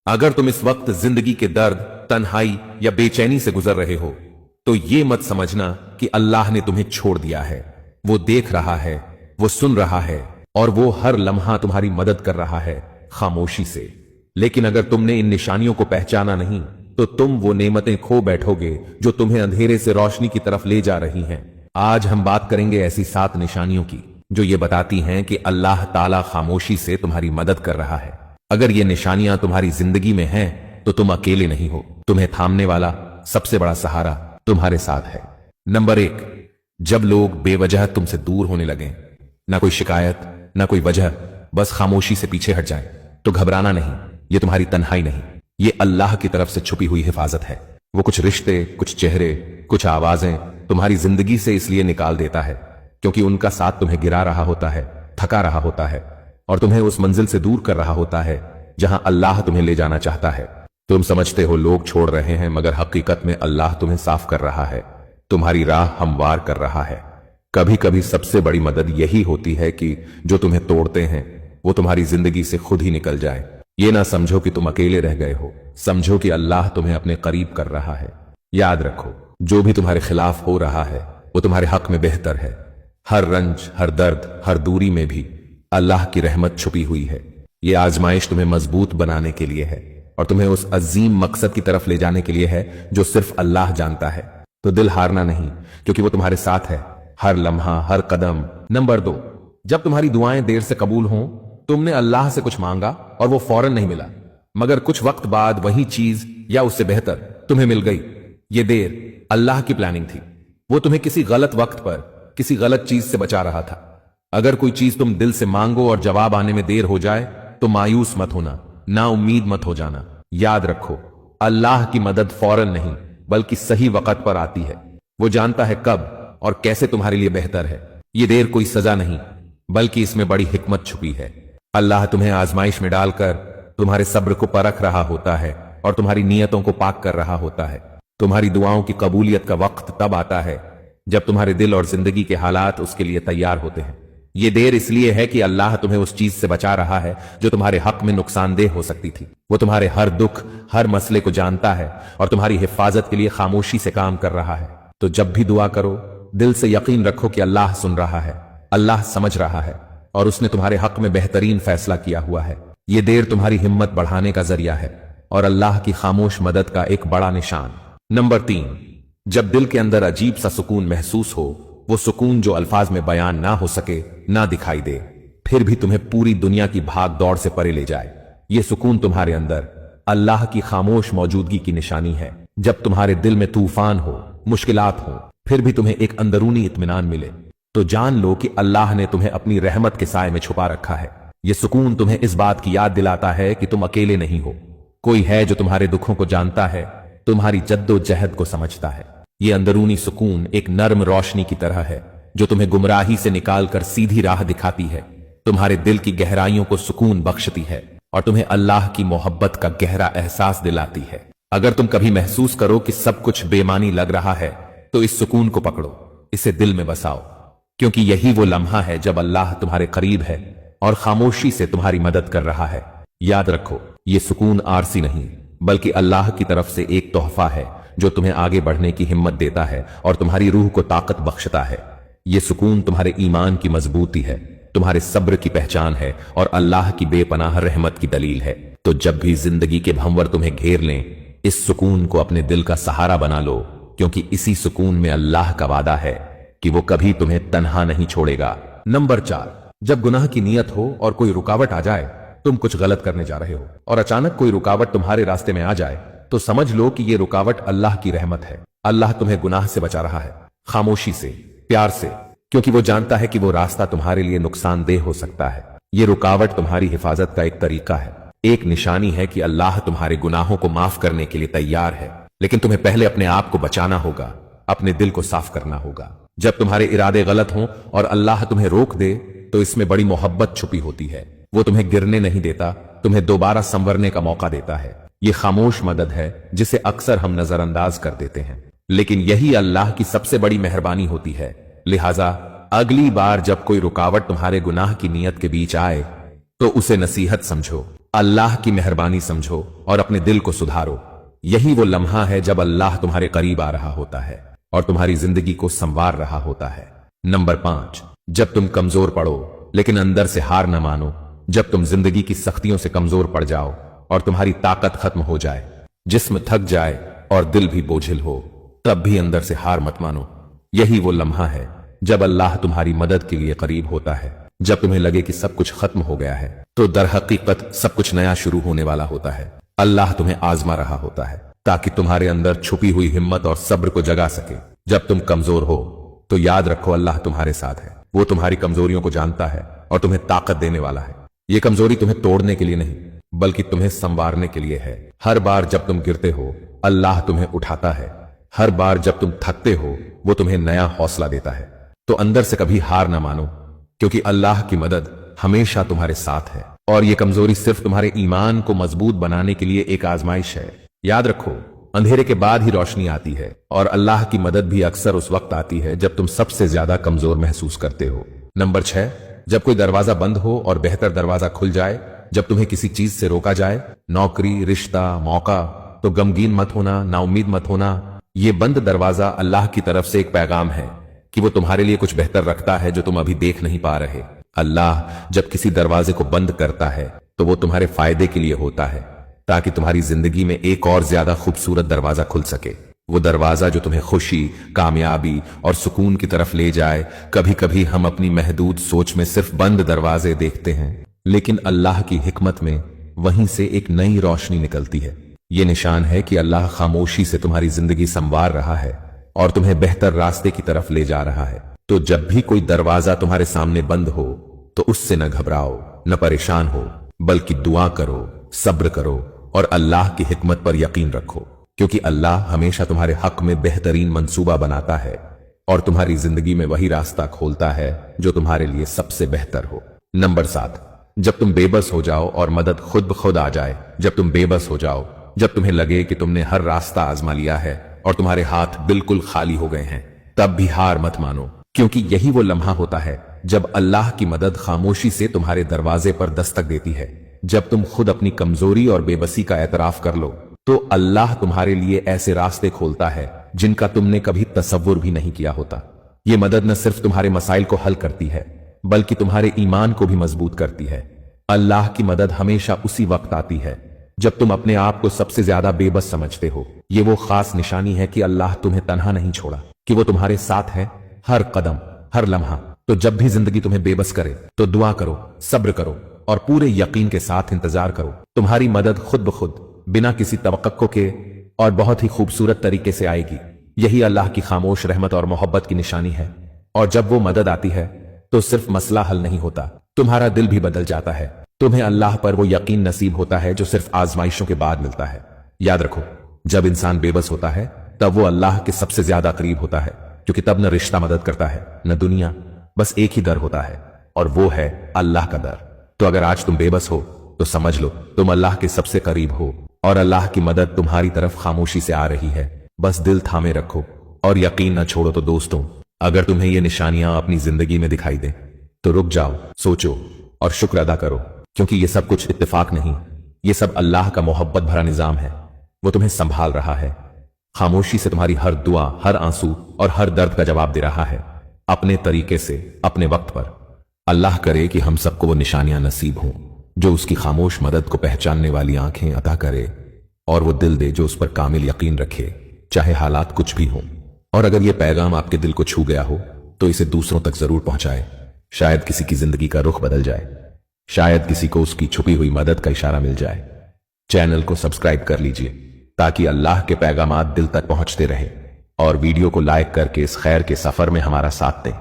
अगर तुम इस वक्त जिंदगी के दर्द, तन्हाई या बेचैनी से गुजर रहे हो तो ये मत समझना कि अल्लाह ने तुम्हें छोड़ दिया है। वो देख रहा है, वो सुन रहा है और वो हर लम्हा तुम्हारी मदद कर रहा है खामोशी से। लेकिन अगर तुमने इन निशानियों को पहचाना नहीं तो तुम वो नेमतें खो बैठोगे जो तुम्हें अंधेरे से रोशनी की तरफ ले जा रही हैं। आज हम बात करेंगे ऐसी 7 निशानियों की जो ये बताती हैं कि अल्लाह ताला खामोशी से तुम्हारी मदद कर रहा है। अगर ये निशानियां तुम्हारी जिंदगी में हैं तो तुम अकेले नहीं हो, तुम्हें थामने वाला सबसे बड़ा सहारा तुम्हारे साथ है। नंबर 1, जब लोग बेवजह तुमसे दूर होने लगें, ना कोई शिकायत ना कोई वजह, बस खामोशी से पीछे हट जाएं, तो घबराना नहीं, ये तुम्हारी तन्हाई नहीं, ये अल्लाह की तरफ से छुपी हुई हिफाजत है। वो कुछ रिश्ते, कुछ चेहरे, कुछ आवाजें तुम्हारी जिंदगी से इसलिए निकाल देता है क्योंकि उनका साथ तुम्हें गिरा रहा होता है, थका रहा होता है और तुम्हें उस मंजिल से दूर कर रहा होता है जहां अल्लाह तुम्हें ले जाना चाहता है। तुम समझते हो लोग छोड़ रहे हैं, मगर हकीकत में अल्लाह तुम्हें साफ कर रहा है, तुम्हारी राह हमवार कर रहा है। कभी कभी सबसे बड़ी मदद यही होती है कि जो तुम्हें तोड़ते हैं वो तुम्हारी जिंदगी से खुद ही निकल जाए। ये ना समझो कि तुम अकेले रह गए हो, समझो कि अल्लाह तुम्हें अपने करीब कर रहा है। याद रखो, जो भी तुम्हारे खिलाफ हो रहा है वो तुम्हारे हक में बेहतर है। हर रंज, हर दर्द, हर दूरी में भी अल्लाह की रहमत छुपी हुई है। ये आजमाइश तुम्हें मजबूत बनाने के लिए है और तुम्हें उस अजीम मकसद की तरफ ले जाने के लिए है जो सिर्फ अल्लाह जानता है। तो दिल हारना नहीं, क्योंकि वो तुम्हारे साथ है हर लम्हा, हर कदम। नंबर 2, जब तुम्हारी दुआएं देर से कबूल हों, तुमने अल्लाह से कुछ मांगा और वो फौरन नहीं मिला, मगर कुछ वक्त बाद वही चीज या उससे बेहतर तुम्हें मिल गई। ये देर अल्लाह की प्लानिंग थी, वो तुम्हें किसी गलत वक्त पर किसी गलत चीज से बचा रहा था। अगर कोई चीज तुम दिल से मांगो और जवाब आने में देर हो जाए तो मायूस मत होना, ना उम्मीद मत हो जाना। याद रखो, अल्लाह की मदद फौरन नहीं बल्कि सही वक्त पर आती है। वो जानता है कब और कैसे तुम्हारे लिए बेहतर है। ये देर कोई सजा नहीं बल्कि इसमें बड़ी हिकमत छुपी है। अल्लाह तुम्हें आजमाइश में डालकर तुम्हारे सब्र को परख रहा होता है और तुम्हारी नीयतों को पाक कर रहा होता है। तुम्हारी दुआओं की कबूलियत का वक्त तब आता है जब तुम्हारे दिल और जिंदगी के हालात उसके लिए तैयार होते हैं। ये देर इसलिए है कि अल्लाह तुम्हें उस चीज से बचा रहा है जो तुम्हारे हक में नुकसानदेह हो सकती थी। वो तुम्हारे हर दुख, हर मसले को जानता है और तुम्हारी हिफाजत के लिए खामोशी से काम कर रहा है। तो जब भी दुआ करो, दिल से यकीन रखो कि अल्लाह सुन रहा है, अल्लाह समझ रहा है और उसने तुम्हारे हक में बेहतरीन फैसला किया हुआ है। ये देर तुम्हारी हिम्मत बढ़ाने का जरिया है और अल्लाह की खामोश मदद का एक बड़ा निशान। नंबर 3, जब दिल के अंदर अजीब सा सुकून महसूस हो, वो सुकून जो अल्फाज में बयान ना हो सके, ना दिखाई दे, फिर भी तुम्हें पूरी दुनिया की भाग दौड़ से परे ले जाए। ये सुकून तुम्हारे अंदर अल्लाह की खामोश मौजूदगी की निशानी है। जब तुम्हारे दिल में तूफान हो, मुश्किलात हो, फिर भी तुम्हें एक अंदरूनी इत्मीनान मिले, तो जान लो कि अल्लाह ने तुम्हें अपनी रहमत के साए में छुपा रखा है। यह सुकून तुम्हें इस बात की याद दिलाता है कि तुम अकेले नहीं हो, कोई है जो तुम्हारे दुखों को जानता है, तुम्हारी जद्दोजहद को समझता है। ये अंदरूनी सुकून एक नर्म रोशनी की तरह है जो तुम्हें गुमराही से निकालकर सीधी राह दिखाती है, तुम्हारे दिल की गहराइयों को सुकून बख्शती है और तुम्हें अल्लाह की मोहब्बत का गहरा एहसास दिलाती है। अगर तुम कभी महसूस करो कि सब कुछ बेमानी लग रहा है तो इस सुकून को पकड़ो, इसे दिल में बसाओ, क्योंकि यही वो लम्हा है जब अल्लाह तुम्हारे करीब है और खामोशी से तुम्हारी मदद कर रहा है। याद रखो, ये सुकून आरसी नहीं बल्कि अल्लाह की तरफ से एक तोहफा है जो तुम्हें आगे बढ़ने की हिम्मत देता है और तुम्हारी रूह को ताकत बख्शता है। ये सुकून तुम्हारे ईमान की मजबूती है, तुम्हारे सब्र की पहचान है और अल्लाह की बेपनाह रहमत की दलील है। तो जब भी जिंदगी के भंवर तुम्हें घेर लें, इस सुकून को अपने दिल का सहारा बना लो, क्योंकि इसी सुकून में अल्लाह का वादा है कि वो कभी तुम्हें तन्हा नहीं छोड़ेगा। नंबर 4, जब गुनाह की नीयत हो और कोई रुकावट आ जाए, तुम कुछ गलत करने जा रहे हो और अचानक कोई रुकावट तुम्हारे रास्ते में आ जाए, तो समझ लो कि ये रुकावट अल्लाह की रहमत है। अल्लाह तुम्हें गुनाह से बचा रहा है, खामोशी से, प्यार से, क्योंकि वो जानता है कि वो रास्ता तुम्हारे लिए नुकसानदेह हो सकता है। ये रुकावट तुम्हारी हिफाजत का एक तरीका है, एक निशानी है कि अल्लाह तुम्हारे गुनाहों को माफ करने के लिए तैयार है। लेकिन तुम्हें पहले अपने आप को बचाना होगा, अपने दिल को साफ करना होगा। जब तुम्हारे इरादे गलत हों और अल्लाह तुम्हें रोक दे तो इसमें बड़ी मोहब्बत छुपी होती है। वो तुम्हें गिरने नहीं देता, तुम्हें दोबारा संवरने का मौका देता है। ये खामोश मदद है जिसे अक्सर हम नजरअंदाज कर देते हैं, लेकिन यही अल्लाह की सबसे बड़ी मेहरबानी होती है। लिहाजा अगली बार जब कोई रुकावट तुम्हारे गुनाह की नीयत के बीच आए तो उसे नसीहत समझो, अल्लाह की मेहरबानी समझो और अपने दिल को सुधारो। यही वो लम्हा है जब अल्लाह तुम्हारे करीब आ रहा होता है और तुम्हारी जिंदगी को संवार रहा होता है। नंबर 5, जब तुम कमजोर पड़ो लेकिन अंदर से हार न मानो। जब तुम जिंदगी की सख्तियों से कमजोर पड़ जाओ और तुम्हारी ताकत खत्म हो जाए, जिस्म थक जाए और दिल भी बोझिल हो, तब भी अंदर से हार मत मानो। यही वो लम्हा है जब अल्लाह तुम्हारी मदद के लिए करीब होता है। जब तुम्हें लगे कि सब कुछ खत्म हो गया है, तो दर हकीकत सब कुछ नया शुरू होने वाला होता है। अल्लाह तुम्हें आजमा रहा होता है ताकि तुम्हारे अंदर छुपी हुई हिम्मत और सब्र को जगा सके। जब तुम कमजोर हो तो याद रखो अल्लाह तुम्हारे साथ है। वो तुम्हारी कमजोरियों को जानता है और तुम्हें ताकत देने वाला है। ये कमजोरी तुम्हें तोड़ने के लिए नहीं बल्कि तुम्हें संवारने के लिए है। हर बार जब तुम गिरते हो अल्लाह तुम्हें उठाता है। हर बार जब तुम थकते हो वो तुम्हें नया हौसला देता है। तो अंदर से कभी हार ना मानो, क्योंकि अल्लाह की मदद हमेशा तुम्हारे साथ है। और ये कमजोरी सिर्फ तुम्हारे ईमान को मजबूत बनाने के लिए एक आजमाइश है। याद रखो, अंधेरे के बाद ही रोशनी आती है और अल्लाह की मदद भी अक्सर उस वक्त आती है जब तुम सबसे ज्यादा कमजोर महसूस करते हो। नंबर 6, जब कोई दरवाजा बंद हो और बेहतर दरवाजा खुल जाए। जब तुम्हें किसी चीज से रोका जाए, नौकरी, रिश्ता, मौका, तो गमगीन मत होना, नाउम्मीद मत होना। ये बंद दरवाजा अल्लाह की तरफ से एक पैगाम है कि वो तुम्हारे लिए कुछ बेहतर रखता है जो तुम अभी देख नहीं पा रहे। अल्लाह जब किसी दरवाजे को बंद करता है तो वो तुम्हारे फायदे के लिए होता है, ताकि तुम्हारी जिंदगी में एक और ज्यादा खूबसूरत दरवाजा खुल सके। वो दरवाजा जो तुम्हें खुशी, कामयाबी और सुकून की तरफ ले जाए। कभी कभी हम अपनी महदूद सोच में सिर्फ बंद दरवाजे देखते हैं, लेकिन अल्लाह की हिकमत में वहीं से एक नई रोशनी निकलती है। ये निशान है कि अल्लाह खामोशी से तुम्हारी जिंदगी संवार रहा है और तुम्हें बेहतर रास्ते की तरफ ले जा रहा है। तो जब भी कोई दरवाजा तुम्हारे सामने बंद हो तो उससे न घबराओ, न परेशान हो, बल्कि दुआ करो, सब्र करो और अल्लाह की हिकमत पर यकीन रखो, क्योंकि अल्लाह हमेशा तुम्हारे हक में बेहतरीन मंसूबा बनाता है और तुम्हारी जिंदगी में वही रास्ता खोलता है जो तुम्हारे लिए सबसे बेहतर हो। नंबर 7, जब तुम बेबस हो जाओ और मदद खुद ब खुद आ जाए। जब तुम बेबस हो जाओ, जब तुम्हें लगे कि तुमने हर रास्ता आजमा लिया है और तुम्हारे हाथ बिल्कुल खाली हो गए हैं, तब भी हार मत मानो, क्योंकि यही वो लम्हा होता है जब अल्लाह की मदद खामोशी से तुम्हारे दरवाजे पर दस्तक देती है। जब तुम खुद अपनी कमजोरी और बेबसी का एतराफ कर लो तो अल्लाह तुम्हारे लिए ऐसे रास्ते खोलता है जिनका तुमने कभी तसव्वुर भी नहीं किया होता। ये मदद न सिर्फ तुम्हारे मसाइल को हल करती है बल्कि तुम्हारे ईमान को भी मजबूत करती है। अल्लाह की मदद हमेशा उसी वक्त आती है जब तुम अपने आप को सबसे ज्यादा बेबस समझते हो। ये वो खास निशानी है कि अल्लाह तुम्हें तन्हा नहीं छोड़ा, कि वो तुम्हारे साथ है हर कदम, हर लम्हा। तो जब भी जिंदगी तुम्हें बेबस करे तो दुआ करो, सब्र करो और पूरे यकीन के साथ इंतजार करो। तुम्हारी मदद खुद ब खुद, बिना किसी तवक्को के और बहुत ही खूबसूरत तरीके से आएगी। यही अल्लाह की खामोश रहमत और मोहब्बत की निशानी है। और जब वो मदद आती है तो सिर्फ मसला हल नहीं होता, तुम्हारा दिल भी बदल जाता है। तुम्हें अल्लाह पर वो यकीन नसीब होता है जो सिर्फ आजमाइशों के बाद मिलता है। याद रखो, जब इंसान बेबस होता है तब वो अल्लाह के सबसे ज्यादा करीब होता है, क्योंकि तब न रिश्ता मदद करता है न दुनिया, बस एक ही डर होता है और वो है अल्लाह का डर। तो अगर आज तुम बेबस हो तो समझ लो तुम अल्लाह के सबसे करीब हो और अल्लाह की मदद तुम्हारी तरफ खामोशी से आ रही है। बस दिल थामे रखो और यकीन न छोड़ो। तो दोस्तों, अगर तुम्हें ये निशानियां अपनी जिंदगी में दिखाई दे तो रुक जाओ, सोचो और शुक्र अदा करो, क्योंकि ये सब कुछ इत्तेफाक नहीं, ये सब अल्लाह का मोहब्बत भरा निजाम है। वो तुम्हें संभाल रहा है, खामोशी से तुम्हारी हर दुआ, हर आंसू और हर दर्द का जवाब दे रहा है, अपने तरीके से, अपने वक्त पर। अल्लाह करे कि हम सबको वो निशानियां नसीब हों जो उसकी खामोश मदद को पहचानने वाली आंखें अता करे और वो दिल दे जो उस पर कामिल यकीन रखे, चाहे हालात कुछ भी हों। और अगर ये पैगाम आपके दिल को छू गया हो तो इसे दूसरों तक जरूर पहुंचाए। शायद किसी की जिंदगी का रुख बदल जाए, शायद किसी को उसकी छुपी हुई मदद का इशारा मिल जाए। चैनल को सब्सक्राइब कर लीजिए ताकि अल्लाह के पैगामात दिल तक पहुंचते रहे और वीडियो को लाइक करके इस खैर के सफर में हमारा साथ दें।